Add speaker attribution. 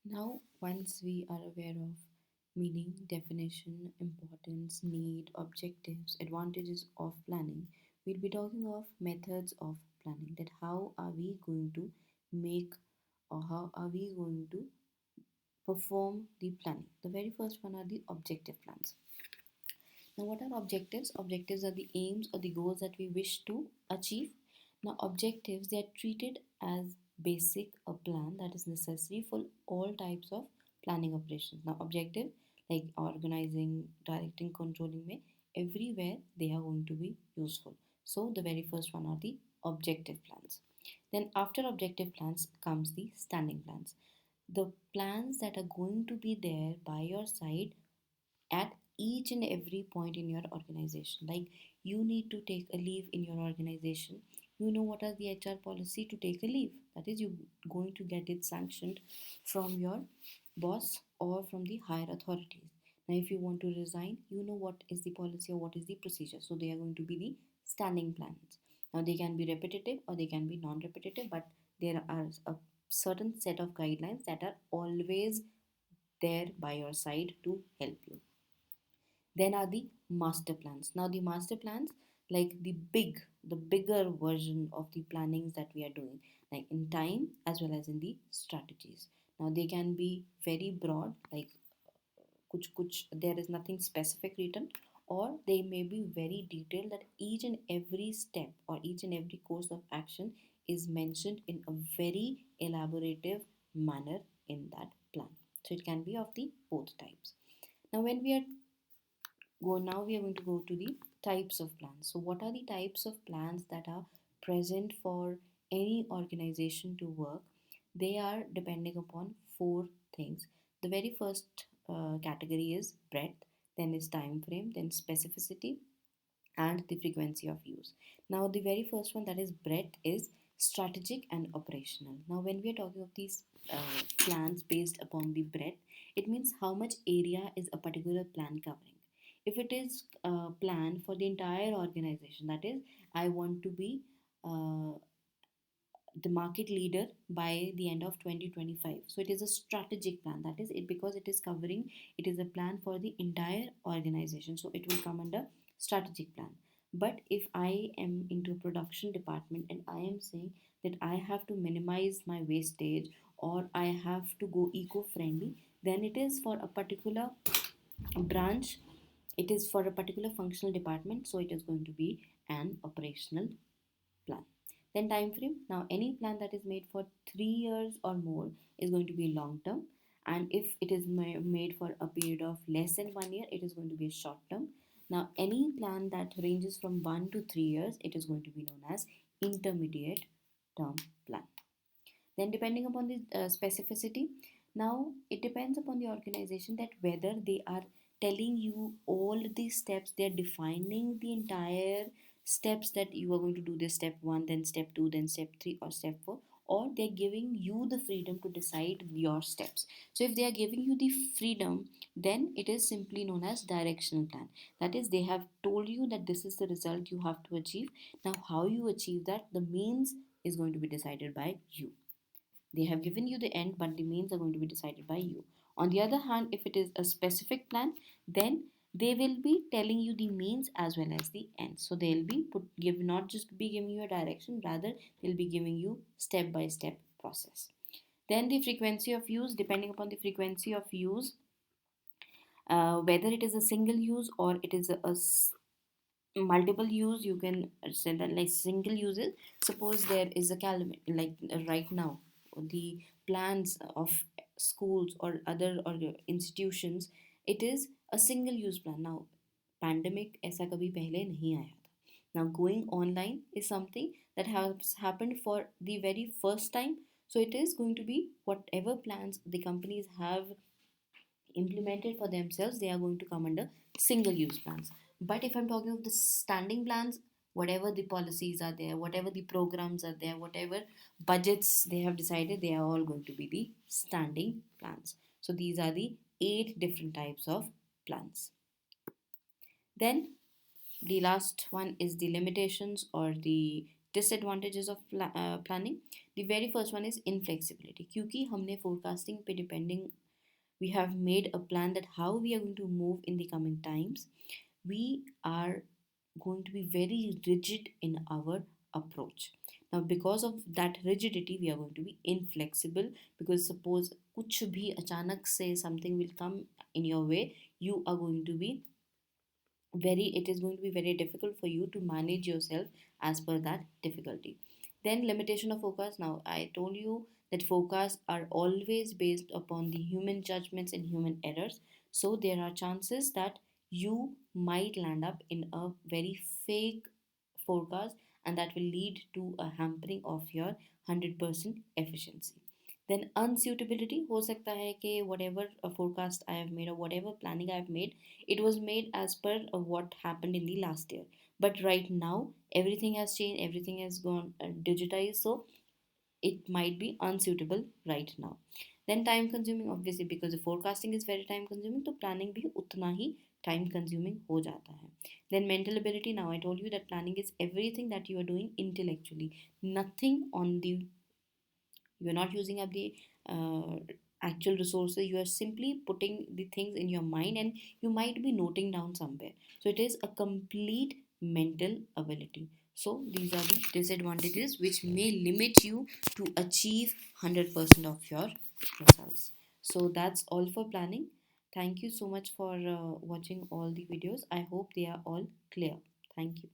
Speaker 1: Now, once we are aware of meaning, definition, importance, need, objectives, advantages of planning, we'll be talking of methods of planning. That how are we going to make or how are we going to perform the planning? The very first one are the objective plans. Now, what are objectives? Objectives are the aims or the goals that we wish to achieve. Now, objectives they are treated as basic a plan that is necessary for all types of planning operations. Now, objective like organizing, directing, controlling may everywhere they are going to be useful. So, the very first one are the objective plans. Then, after objective plans comes the standing plans. The plans that are going to be there by your side at each and every point in your organization. Like you need to take a leave in your organization, you know what are the HR policy to take a leave, that is you going to get it sanctioned from your boss or from the higher authorities. Now if you want to resign, you know what is the policy or what is the procedure, so they are going to be the standing plans. Now they can be repetitive or they can be non-repetitive, but there are a certain set of guidelines that are always there by your side to help you. Then are the master plans. Now the master plans, like the bigger version of the plannings that we are doing, like in time as well as in the strategies. Now they can be very broad, like kuch there is nothing specific written, or they may be very detailed that each and every step or each and every course of action is mentioned in a very elaborative manner in that plan. So it can be of the both types. Now when we are now we are going to go to the types of plans. So what are the types of plans that are present for any organization to work? They are depending upon four things. The very first category is breadth, then is time frame, then specificity, and the frequency of use. Now the very first one, that is breadth, is strategic and operational. Now when we are talking of these plans based upon the breadth, it means how much area is a particular plan covering. If it is a plan for the entire organization, that is I want to be uh, the market leader by the end of 2025, so it is a strategic plan, that is it, because it is covering, it is a plan for the entire organization, so it will come under strategic plan. But if I am into a production department and I am saying that I have to minimize my wastage or I have to go eco-friendly, then it is for a particular branch, it is for a particular functional department, so it is going to be an operational plan. Then time frame. Now any plan that is made for 3 years or more is going to be long term, and if it is made for a period of less than 1 year, it is going to be a short term. Now any plan that ranges from 1 to 3 years, it is going to be known as intermediate term plan. Then depending upon the specificity, now it depends upon the organization that whether they are telling you all the steps, they're defining the entire steps that you are going to do this step 1, then step 2, then step 3 or step 4, or they're giving you the freedom to decide your steps. So if they are giving you the freedom, then it is simply known as directional plan. That is, they have told you that this is the result you have to achieve. Now how you achieve that, the means is going to be decided by you. They have given you the end, but the means are going to be decided by you. On the other hand, if it is a specific plan, then they will be telling you the means as well as the end. So they'll be give not just be giving you a direction, rather they'll be giving you step by step process. Then the frequency of use, depending upon the frequency of use, whether it is a single use or it is multiple use, you can say that like single uses. Suppose there is a calendar, like right now the plans of schools or other or institutions, it is a single use plan. Now pandemic ऐसा कभी पहले नहीं आया था. Now going online is something that has happened for the very first time, so it is going to be whatever plans the companies have implemented for themselves, they are going to come under single use plans. But if I'm talking of the standing plans, whatever the policies are there, whatever the programs are there, whatever budgets they have decided, they are all going to be the standing plans. So these are the 8 different types of plans. Then the last one is the limitations or the disadvantages of planning. The very first one is inflexibility. क्योंकि हमने forecasting पे depending, we have made a plan that how we are going to move in the coming times. We are going to be very rigid in our approach. Now because of that rigidity we are going to be inflexible, because suppose कुछ भी अचानक से something will come in your way, you are going to be very, it is going to be very difficult for you to manage yourself as per that difficulty. Then limitation of focus. Now I told you that forecasts are always based upon the human judgments and human errors, so there are chances that you might land up in a very fake forecast, and that will lead to a hampering of your 100% efficiency. Then unsuitability, हो सकता है कि whatever forecast I have made or whatever planning I have made, it was made as per what happened in the last year, but right now everything has changed, everything has gone digitized, so it might be unsuitable right now. Then time consuming, obviously because the forecasting is very time consuming, तो planning भी उतना ही time consuming हो जाता है. Then mental ability. Now I told you that planning is everything that you are doing intellectually, nothing on the, you are not using up the uh, actual resources, you are simply putting the things in your mind and you might be noting down somewhere, so it is a complete mental ability. So these are the disadvantages which may limit you to achieve 100% of your results. So that's all for planning. Thank you so much for watching all the videos. I hope they are all clear. Thank you.